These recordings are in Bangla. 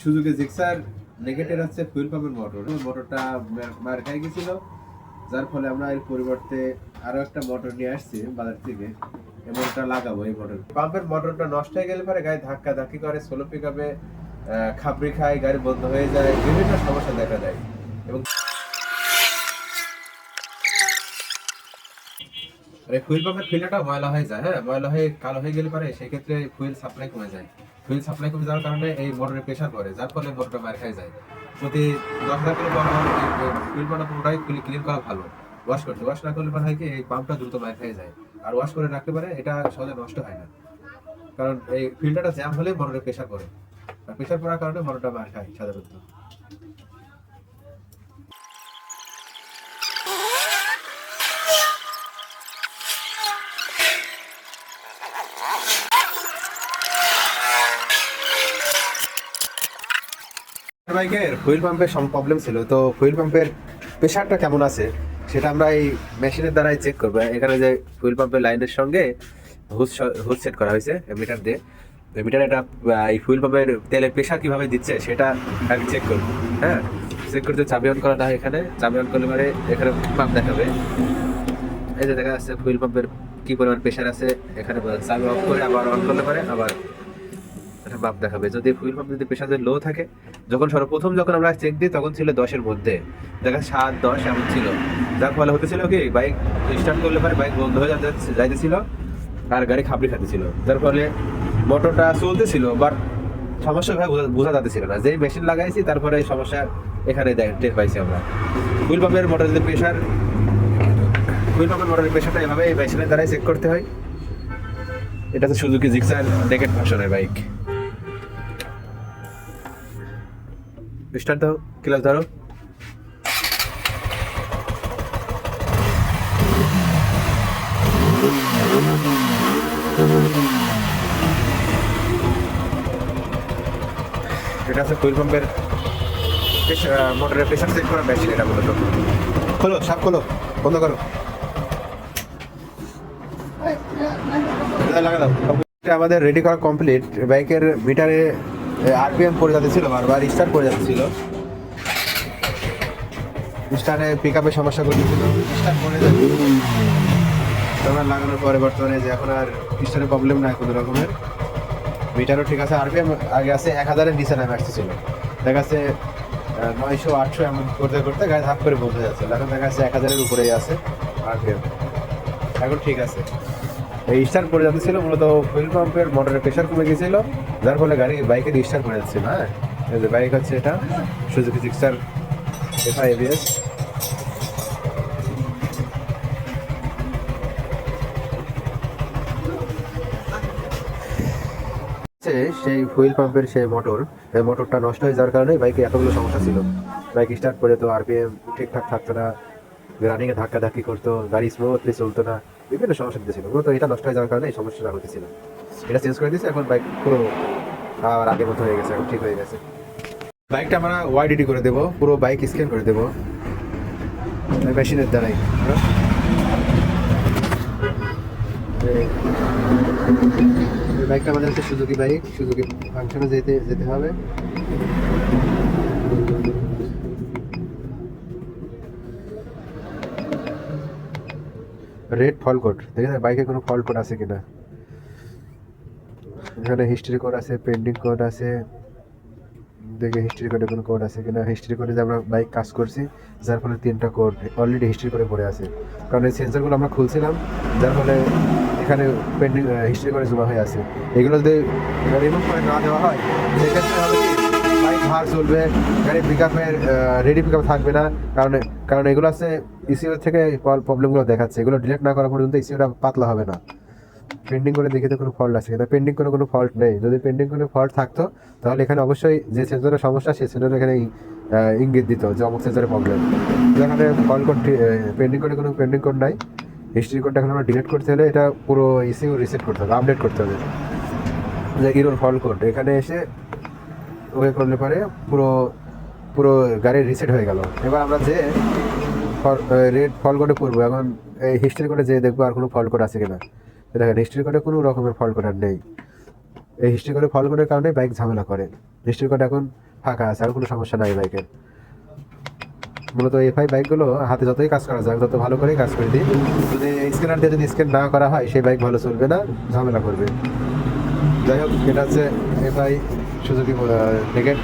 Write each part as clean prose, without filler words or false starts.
সুজুকি জিক্সার নেগেটিভ হচ্ছে ফুয়েল পাম্পের মোটর। মোটরটা মার খাই গেছিল, যার ফলে আমরা এর পরিবর্তে আরো একটা মোটর নিয়ে আসছি বাজার থেকে। এই মোটরটা লাগাবো। এই মোটর পাম্পের মোটরটা নষ্ট হয়ে গেলে পরে গাড়ি ধাক্কা ধাক্কি করে, সোলো পিক আপে খাবড়ি খায়, গাড়ি বন্ধ হয়ে যায়, বিভিন্ন সমস্যা দেখা দেয়। এবং ফুয়েল পাম্পের ফিল্টারটা ময়লা হয়ে যায়। হ্যাঁ, ময়লা হয়ে কালো হয়ে গেলে পরে সেক্ষেত্রে ফুয়েল সাপ্লাই কমে যায়। ফুয়েল সাপ্লাই কমে যাওয়ার কারণে এই মোটরে প্রেশার পড়ে, যার ফলে মোটরটা মার খাই যায়। প্রতি 10,000 কিলো ফুয়েল পাম্পটা পুরোটাই ক্লিন করা ভালো। ওয়াশ না করলে হয় কি, এই পাম্পটা দ্রুত মার খাই যায়। আর ওয়াশ করে রাখতে পারে, এটা সহজে নষ্ট হয় না। কারণ এই ফিল্টারটা জ্যাম হলে মোটরে প্রেশার পড়ে, আর প্রেশার পড়ার কারণে মোটরটা মার খায় সাধারণত। বাইকের ফুয়েল পাম্পের প্রবলেম ছিল, তো ফুয়েল পাম্পের প্রেশারটা কেমন আছে সেটা আমরা এই মেশিনের দ্বারাই চেক করবো। এখানে যে ফুয়েল পাম্পের লাইনের সঙ্গে হুজ সেট করা হয়েছে মিটার দিয়ে, মিটার এটা এই ফুয়েল পাম্পের তেলের প্রেশার কিভাবে দিচ্ছে সেটা আমি চেক করবো। হ্যাঁ, চেক করতে চাবি অন করাটা, এখানে চাবি অন করলে পরে এখানে পাম্প দেখাবে। এই যে দেখা যাচ্ছে ফুয়েল পাম্পের কি পরিমাণ প্রেশার আছে। এখানে চাবি অফ করে আবার অন করলে পরে আবার মাপ দেখাবে। যদি ফুয়েল পাম্প যদি প্রেশার লো থাকে, সর্বপ্রথম যখন আমরা চেক দিই তখন ছিল 10-এর মধ্যে, দেখা 7-10 এমন ছিল। যার ফলে হতেছিল কি, বাইক স্টার্ট করলে পরে বাইক বন্ধ হয়ে যাইতেছিল আর গাড়ি খাবড়ি খাতেছিল। যার ফলে মোটরটা চলতেছিল, বাট সমস্যা ভাই বোঝা যাচ্ছিল না। যেই মেশিন লাগাইছি তারপরে এই সমস্যা এখানে টের পাইছি আমরা। ফুয়েল পাম্পের মোটরের প্রেশারটা এভাবে এই মেশিনের দ্বারাই চেক করতে হয়। এটা তো সুজুকি জিক্সার নেকেড ভার্সনের বাইক। স্টার্ট দাও, ক্লাস ধরো। এটা আছে ফুয়েল পাম্পের মোটরের প্রেশার চেক করার মেশিন। এটা মূলত খোলো, সাপ খোলো, বন্ধ করো, লাগা দাও। আমাদের রেডি করা কমপ্লিট। বাইকের মিটারে আরপিএম পড়ে যাচ্ছিল, বারবার স্টার্ট পড়ে যাচ্ছিল, স্টারে পিক আপের সমস্যা করতেছিল, স্টার্ট পড়ে যাচ্ছে। তোমার লাগানোর পরে বর্তমানে যে এখন আর স্টারের প্রবলেম নাই কোনো রকমের। মিটারও ঠিক আছে, আরপিএম আগে আছে 1000-এর নিচে নামে আসতেছিল, দেখা যাচ্ছে 900-800 এমন করতে করতে গায়ে ধাপ করে বন্ধ হয়ে যাচ্ছে। এখন দেখা যাচ্ছে 1000-এর উপরেই আছে আরপিএম, এখন ঠিক আছে। এই স্টার্ট পড়ে যাচ্ছিল মূলত ফুয়েল পাম্পের মোটরের প্রেশার কমে গেছিল, যার ফলে বাইকের স্টার্ট পড়ে যাচ্ছিল। হ্যাঁ, এই যে বাইক হচ্ছে এটা সুজুকি জিক্সার FI ABS। সেই ফুয়েল পাম্পের সেই মোটরটা নষ্ট হয়ে যাওয়ার কারণে বাইকে এতগুলো সমস্যা ছিল। বাইক স্টার্ট করে তো আরপিএম ঠিকঠাক থাকতো না, রানিংয়ে ধাক্কি করতো, গাড়ি স্মুথলি চলতো না, বিভিন্ন সমস্যা দিতেছিল। মূলত এটা নষ্ট হয়ে যাওয়ার কারণে এই সমস্যাটা হতেছিল। এটা চেঞ্জ করে দিয়েছে, এখন বাইক পুরো আর আগের মতো হয়ে গেছে, এখন ঠিক হয়ে গেছে। বাইকটা আমরা ওয়াইডিটি করে দেবো, পুরো বাইক স্ক্যান করে দেবো মেশিনের দ্বারাই। বাইকটা আমাদের হচ্ছে সুজুকি বাইক, সুজুকি ফাংশনে যেতে হবে। রেড ফল কোড দেখে বাইকে কোনো ফল কোড আছে কিনা। এখানে হিস্ট্রি কোড আছে, পেন্ডিং কোড আছে, দেখে হিস্ট্রি কোডে কোনো কোড আছে কিনা। হিস্ট্রি কোডে যে আমরা বাইক কাজ করছি, যার ফলে 3টা কোড অলরেডি হিস্ট্রি কোডে পড়ে আছে, কারণ এই সেন্সারগুলো আমরা খুলছিলাম, যার ফলে এখানে পেন্ডিং হিস্ট্রি কোডে জমা হয়ে আছে। এগুলো যদি রিমুভ করে না দেওয়া হয় সেক্ষেত্রে হবে কি, বাইক ভার চলবে, গাড়ি পিক আপের রেডি পিক আপ থাকবে না। কারণ এগুলো আছে ইসিও থেকে প্রবলেমগুলো দেখাচ্ছে। এগুলো ডিলেট না করা পর্যন্ত ইসিওটা পাতলা হবে না। পেন্ডিং করে দেখে তো কোনো ফল্ট আছে কিনা, পেন্ডিং করে কোনো ফল্ট নেই। যদি পেন্ডিং করে ফল্ট থাকতো তাহলে এখানে অবশ্যই যে সেন্সরের সমস্যা সেই সেন্সর এখানে ইঙ্গিত দিত যে অমুক সেন্সরের প্রবলেম। এখানে ফল্ট কোড পেন্ডিং করে কোনো পেন্ডিং কোড নাই। হিস্ট্রি কোডটা এখন আমরা ডিলিট করতে হলে এটা পুরো ইসিও রিসেট করতে হবে, আপডেট করতে হবে। যে ইরোর ফল্ট কোড এখানে এসে ওকে করলে পরে পুরো গাড়ি রিসেট হয়ে গেল। এবার আমরা যে রেড ফল্ট কোডে করবো, এখন এই হিস্ট্রি কোডে যে দেখবো আর কোনো ফল্ট কোড আছে কিনা। দেখেন হিস্ট্রি কোডে কোনো রকমের ফল্ট কোড আর নেই। এই হিস্ট্রি কোডে ফল্ট কোডের কারণে বাইক ঝামেলা করে। হিস্ট্রি কোড এখন ফাঁকা আছে, আর কোনো সমস্যা নাই বাইকের। মূলত এফআই বাইকগুলো হাতে যতই কাজ করা যাক, যত ভালো করে কাজ করে দিই, যদি স্ক্যানার দিয়ে যদি স্ক্যান না করা হয় সেই বাইক ভালো চলবে না, ঝামেলা করবে। যাই হোক, এটা হচ্ছে এফআই সুজুকি নেগেট,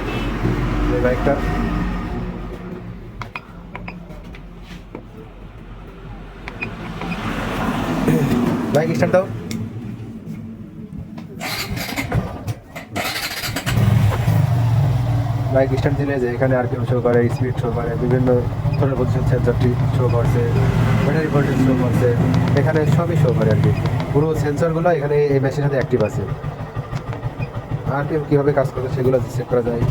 এই বাইকটা। বাইক স্টার্ট দাও। বাইক স্টার্ট দিলে যে এখানে আরপিএম শো করে, স্পিড শো করে, বিভিন্ন ধরনের পজিশন সেন্সরটি শো করছে, ব্যাটারি ভোল্টেজ শো করছে, এখানে সবই শো করে আর কি। পুরো সেন্সরগুলো এখানে এই মেশিনের সাথে অ্যাক্টিভ আছে। আরপিএম কীভাবে কাজ করবে সেগুলো চেক করা যায়।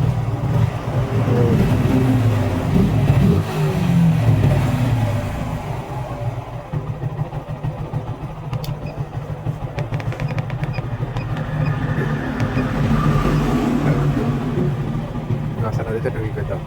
আচ্ছা, দিতে ঢুকি পেতাম।